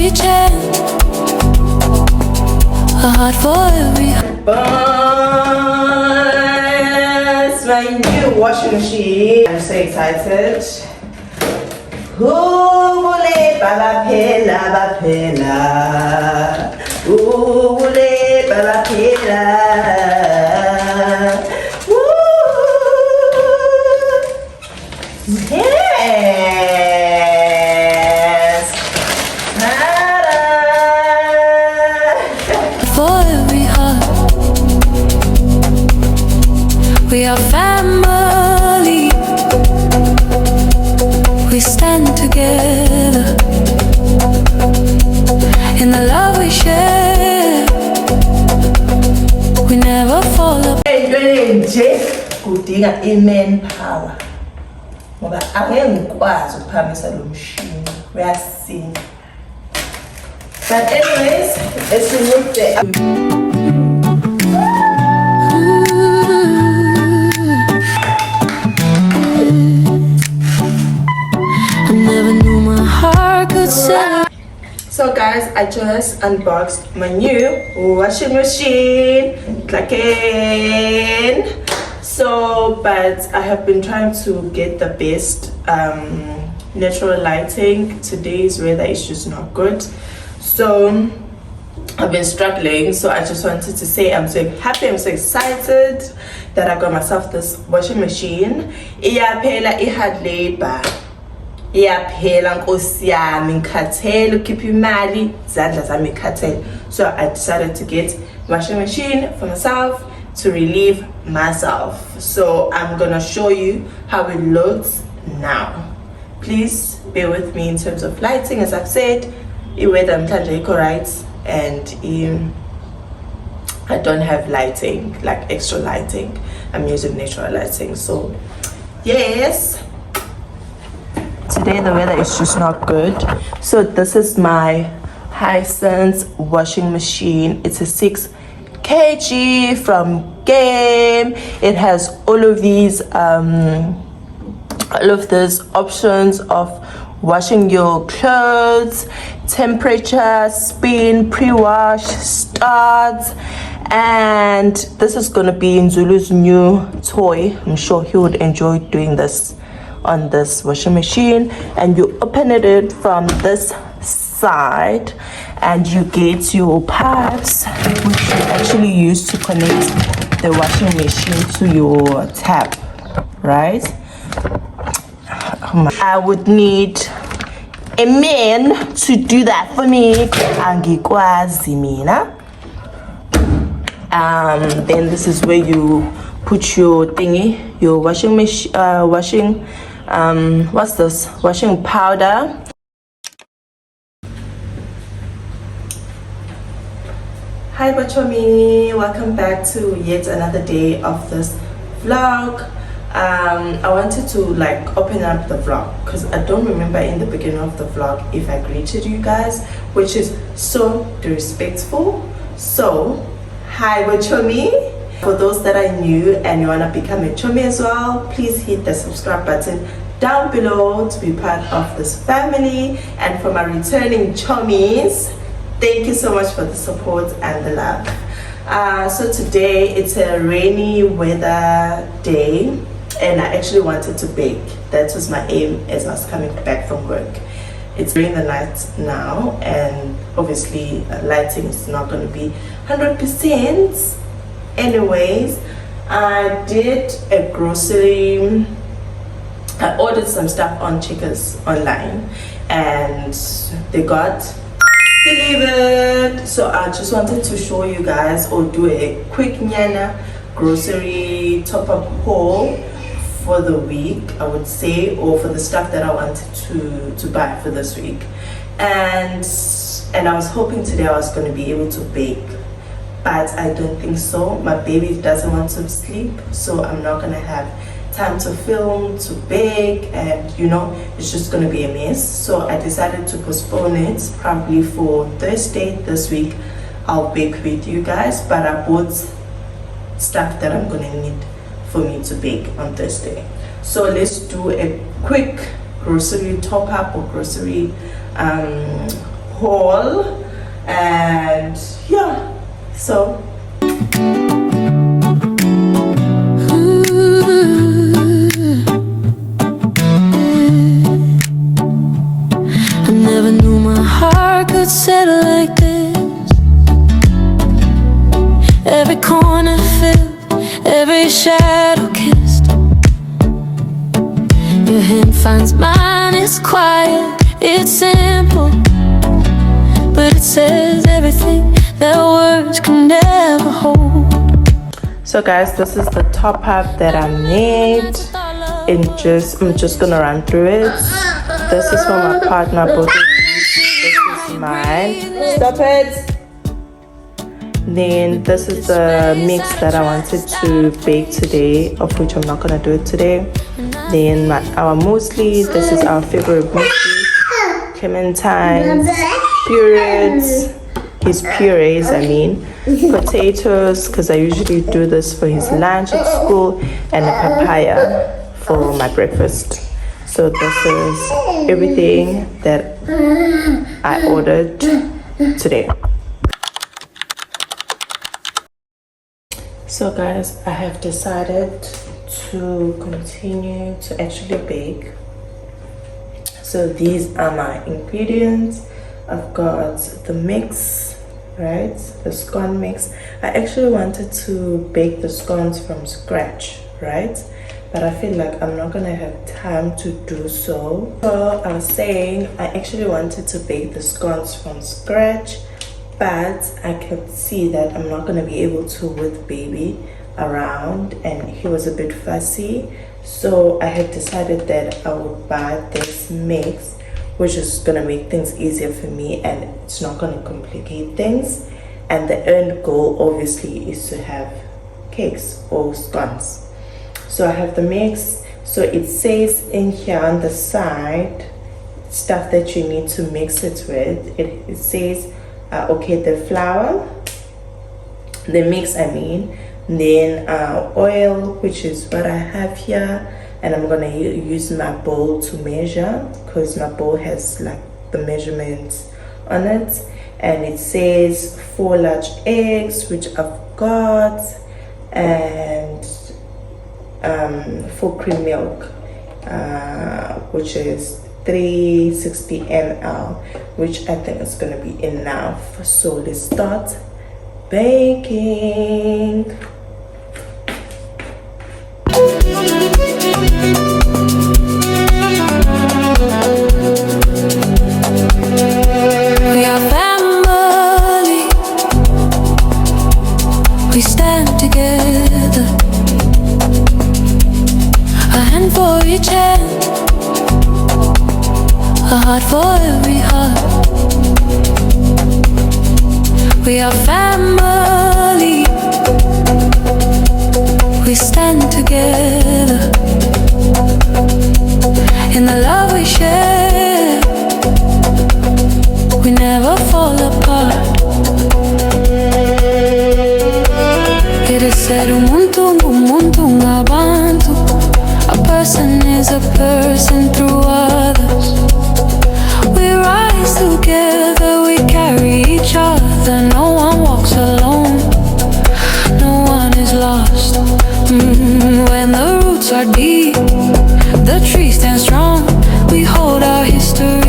every chance, a heart for every. It's my new washing machine. I'm so excited. Ule balapela bapela. Ule balapela. Yes. For every heart, we are family. We stand together in the love we share. We never fall apart. Nje kudinga i-manpower ngoba angeke ngikwazi ukuphamisa lo mshini uyasinda. But anyways, let's remove the I never knew my heart could say. So guys, I just unboxed my new washing machine. Clacking. So, but I have been trying to get the best natural lighting. Today's weather is just not good. So I've been struggling. So I just wanted to say I'm so happy, I'm so excited that I got myself this washing machine. Iyaphela ihard labor. Iyaphela nkosi yami ngikhathele ukhipha imali izandla zami ngikhathele. So I decided to get washing machine for myself to relieve myself. So I'm gonna show you how it looks now. Please bear with me in terms of lighting. As I've said, weather namhlanje right, and I don't have lighting, like extra lighting. I'm using natural lighting. So yes, today the weather is just not good. So this is my Hisense washing machine. It's a 6 kg from Game. It has all of these options of washing your clothes, temperature, spin, pre-wash, start, and this is gonna be Nzulu's new toy. I'm sure he would enjoy doing this on this washing machine. And you open it from this side and you get your parts, which you actually use to connect the washing machine to your tap, right? I would need a man to do that for me. Angikwazi mina. Then this is where you put your thingy, your washing machine, what's this? Washing powder. Hi boChommie, welcome back to yet another day of this vlog. I wanted to like open up the vlog because I don't remember in the beginning of the vlog if I greeted you guys, which is so disrespectful. So hi boChommie. For those that are new and you want to become a Chommie as well, please hit the subscribe button down below to be part of this family. And for my returning Chommies, thank you so much for the support and the love. So today it's a rainy weather day and I actually wanted to bake. That was my aim as I was coming back from work. It's during the night now and obviously lighting is not going to be 100%. Anyways, I did a grocery. I ordered some stuff on Checkers online and they got delivered. So I just wanted to show you guys or do a quick nyana grocery top-up haul for the week, I would say, or for the stuff that I wanted to buy for this week. And I was hoping today I was going to be able to bake, but I don't think so. My baby doesn't want to sleep, so I'm not going to have time to film, to bake, and you know, it's just going to be a mess. So I decided to postpone it probably for Thursday this week. I'll bake with you guys, but I bought stuff that I'm going to need for me to bake on Thursday. So let's do a quick grocery top up or grocery haul. And yeah, so I never knew my heart could settle like this. Every corner filled, every shadow kissed. Your hand finds mine, it's quiet, it's simple, but it says everything that words can never hold. so guys, this is the top half that I made. I'm just gonna run through it. This is for my partner, both of these. This is mine. Stop it. Then this is the mix that I wanted to bake today, of which I'm not gonna do it today. Then our muesli. This is our favorite muesli. Clementines, purees, his purees, I mean, potatoes, because I usually do this for his lunch at school, and a papaya for my breakfast. So this is everything that I ordered today. So guys, I have decided to continue to actually bake. So these are my ingredients. I've got the mix, right? The scone mix. I actually wanted to bake the scones from scratch, right? But I feel like I'm not gonna have time to do so. So I was saying I actually wanted to bake the scones from scratch, but I could see that I'm not gonna be able to with baby around, and he was a bit fussy. So I had decided that I would buy this mix, which is gonna make things easier for me and it's not gonna complicate things. And the end goal obviously is to have cakes or scones. So I have the mix. So it says in here on the side stuff that you need to mix it with. It says okay, the flour, the mix I mean, then oil, which is what I have here, and I'm gonna use my bowl to measure because my bowl has like the measurements on it. And it says 4 large eggs, which I've got, and 4 cream milk, which is 360 ml, which I think is gonna be enough. So let's start baking. We are family. We stand together, a hand for each hand, a heart for every heart. We are family. We stand together in the love we share. We never fall apart. It is said umuntu ngabantu. A person is a person through others. We rise together, we carry each other. No one walks alone, no one is lost. When the roots are deep, the tree stands strong. We hold our history